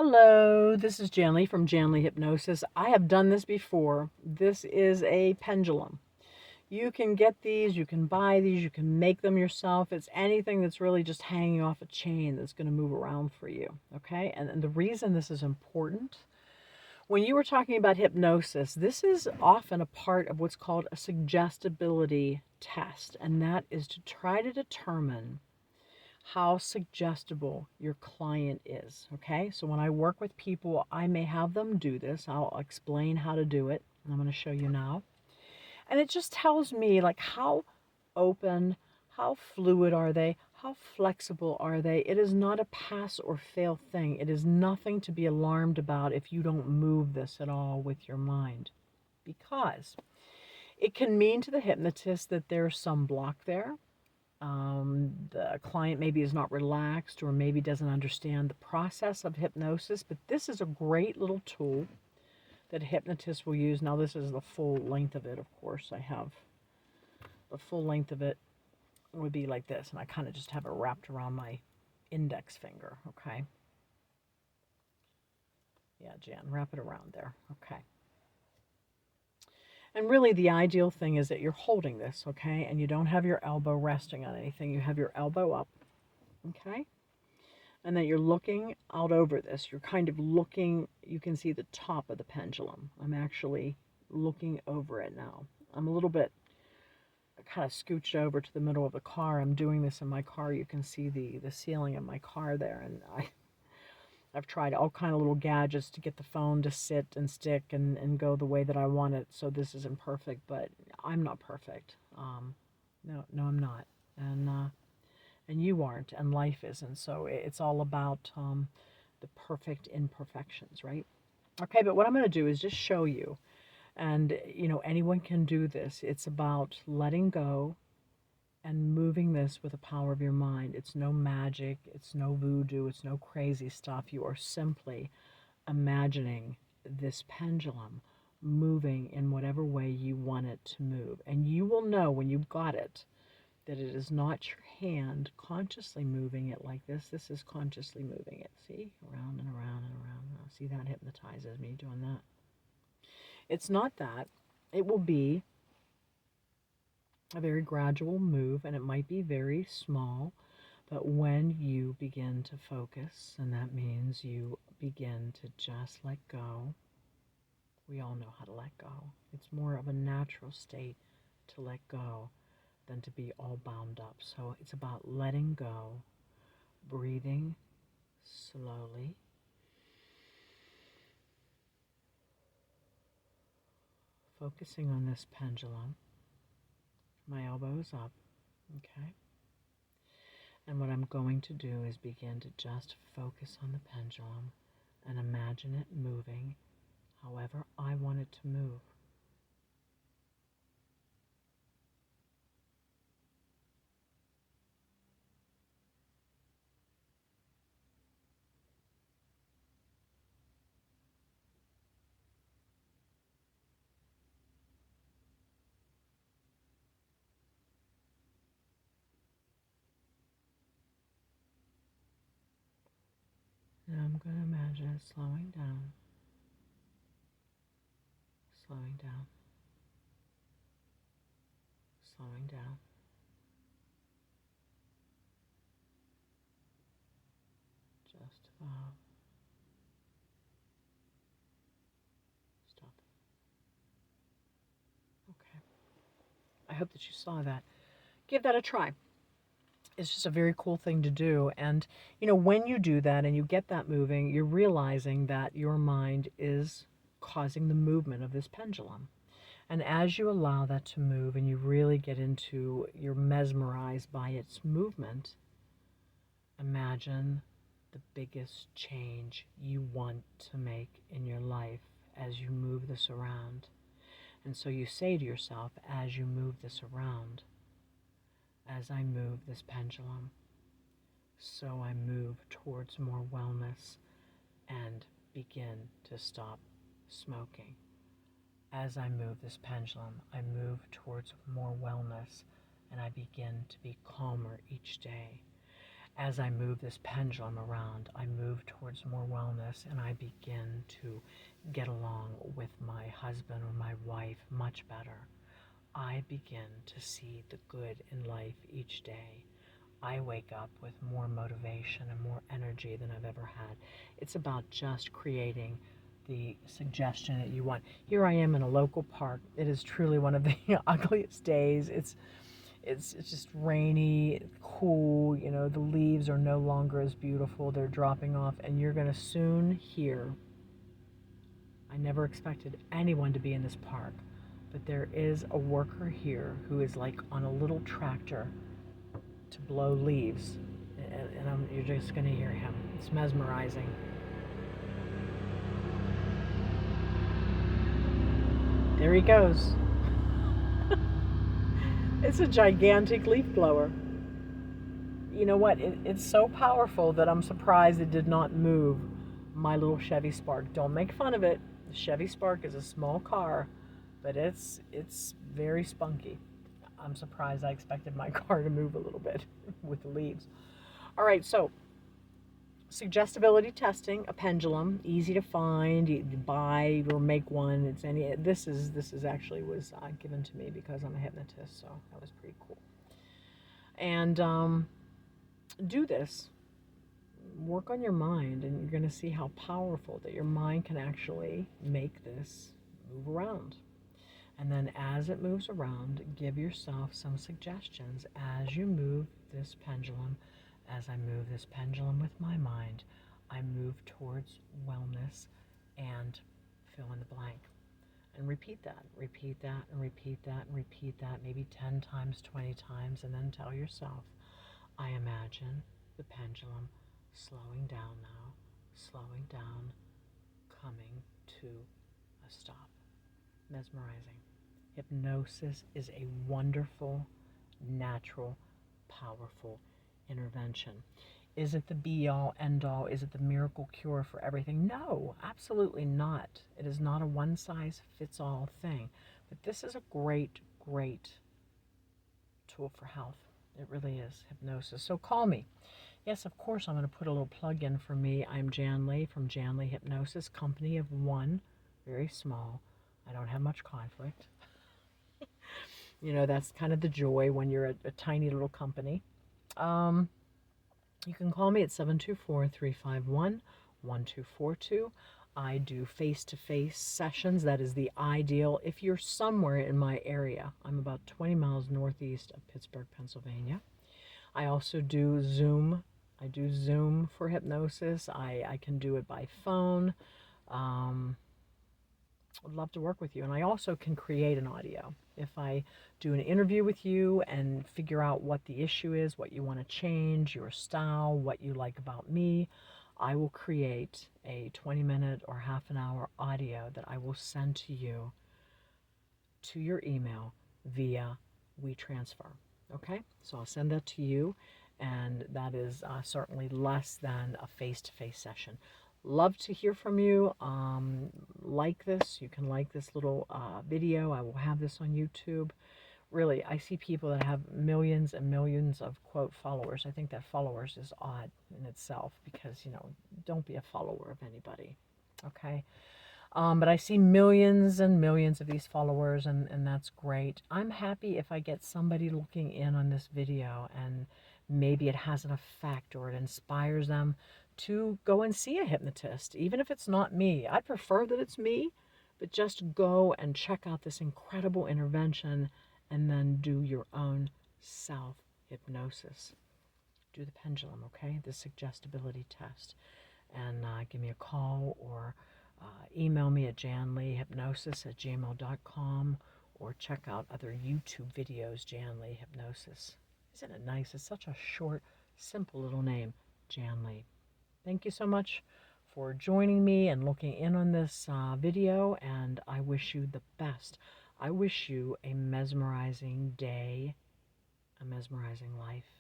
Hello, this is Janley from Janley Hypnosis. I have done this before. This is a pendulum. You can get these, you can buy these, you can make them yourself. It's anything that's really just hanging off a chain that's going to move around for you. Okay? And the reason this is important, when you were talking about hypnosis, this is often a part of what's called a suggestibility test, and that is to try to determine how suggestible your client is. Okay, so when I work with people, I may have them do this. I'll explain how to do it. I'm going to show you now. And it just tells me, like, how open, how fluid are they, how flexible are they. It is not a pass or fail thing. It is nothing to be alarmed about if you don't move this at all with your mind, because it can mean to the hypnotist that there's some block there. The client maybe is not relaxed or maybe doesn't understand the process of hypnosis, but this is a great little tool that hypnotists will use. Now, this is the full length of it, of course. I have the full length of it would be like this, and I kind of just have it wrapped around my index finger, okay? Yeah, Jan, wrap it around there, okay. And really, the ideal thing is that you're holding this, okay, and you don't have your elbow resting on anything. You have your elbow up, okay? And then you're looking out over this. You're kind of looking, you can see the top of the pendulum. I'm actually looking over it now. I'm a little bit kind of scooched over to the middle of the car. I'm doing this in my car. You can see the ceiling of my car there. And I've tried all kind of little gadgets to get the phone to sit and stick and go the way that I want it. So this isn't perfect, but I'm not perfect. No, I'm not. And you aren't, and life isn't. So it's all about the perfect imperfections, right? Okay, but what I'm going to do is just show you, and anyone can do this. It's about letting go and moving this with the power of your mind. It's no magic, it's no voodoo, it's no crazy stuff. You are simply imagining this pendulum moving in whatever way you want it to move, and you will know when you've got it that it is not your hand consciously moving it like this. This is consciously moving it. See? Around and around and around. See, that hypnotizes me doing that. It's not that. It will be a very gradual move, and it might be very small, but when you begin to focus, and that means you begin to just let go, we all know how to let go. It's more of a natural state to let go than to be all bound up. So it's about letting go, breathing slowly, focusing on this pendulum. My elbow is up, okay? And what I'm going to do is begin to just focus on the pendulum and imagine it moving however I want it to move. Now I'm going to imagine it slowing down, slowing down, slowing down. Just about stopping. Okay. I hope that you saw that. Give that a try. It's just a very cool thing to do. And, when you do that and you get that moving, you're realizing that your mind is causing the movement of this pendulum. And as you allow that to move and you really get into, you're mesmerized by its movement, imagine the biggest change you want to make in your life as you move this around. And so you say to yourself, as you move this around, as I move this pendulum, so I move towards more wellness and begin to stop smoking. As I move this pendulum, I move towards more wellness and I begin to be calmer each day. As I move this pendulum around, I move towards more wellness, and I begin to get along with my husband or my wife much better. I begin to see the good in life each day. I wake up with more motivation and more energy than I've ever had. It's about just creating the suggestion that you want. Here I am in a local park. It is truly one of the ugliest days. It's just rainy, cool, you know, the leaves are no longer as beautiful. They're dropping off, and you're going to soon hear. I never expected anyone to be in this park, but there is a worker here who is like on a little tractor to blow leaves, and you're just going to hear him. It's mesmerizing. There he goes. It's a gigantic leaf blower. You know what? It's so powerful that I'm surprised it did not move my little Chevy Spark. Don't make fun of it. The Chevy Spark is a small car, but it's very spunky. I'm surprised. I expected my car to move a little bit with the leaves. All right, so suggestibility testing, a pendulum, easy to find. You buy or make one. It's any. This is actually was given to me because I'm a hypnotist, so that was pretty cool. And do this. Work on your mind, and you're going to see how powerful that your mind can actually make this move around. And then as it moves around, give yourself some suggestions as you move this pendulum. As I move this pendulum with my mind, I move towards wellness and fill in the blank. And repeat that, repeat that, and repeat that, and repeat that, maybe 10 times, 20 times, and then tell yourself, I imagine the pendulum slowing down now, slowing down, coming to a stop. Mesmerizing. Hypnosis is a wonderful, natural, powerful intervention. Is it the be-all, end-all? Is it the miracle cure for everything? No, absolutely not. It is not a one-size-fits-all thing. But this is a great, great tool for health. It really is, hypnosis. So call me. Yes, of course, I'm going to put a little plug in for me. I'm Jan Lee from Jan Lee Hypnosis, company of one, very small. I don't have much conflict. You know, that's kind of the joy when you're a tiny little company. You can call me at 724-351-1242. I do face-to-face sessions. That is the ideal if you're somewhere in my area. I'm about 20 miles northeast of Pittsburgh, Pennsylvania. I also do Zoom. I do Zoom for hypnosis. I can do it by phone. I'd love to work with you. And I also can create an audio. If I do an interview with you and figure out what the issue is, what you want to change, your style, what you like about me, I will create a 20-minute or half an hour audio that I will send to you to your email via WeTransfer. Okay? So I'll send that to you, and that is certainly less than a face-to-face session. Love to hear from you. Like this. You can like this little video. I will have this on YouTube. Really, I see people that have millions and millions of, quote, followers. I think that followers is odd in itself because, you know, don't be a follower of anybody. Okay? But I see millions and millions of these followers, and that's great. I'm happy if I get somebody looking in on this video and maybe it has an effect or it inspires them to go and see a hypnotist, even if it's not me. I prefer that it's me, but just go and check out this incredible intervention and then do your own self-hypnosis. Do the pendulum, okay? The suggestibility test. And give me a call or email me at janleehypnosis@gmail.com or check out other YouTube videos, Jan Lee Hypnosis. Isn't it nice? It's such a short, simple little name, Jan Lee. Thank you so much for joining me and looking in on this video, and I wish you the best. I wish you a mesmerizing day, a mesmerizing life.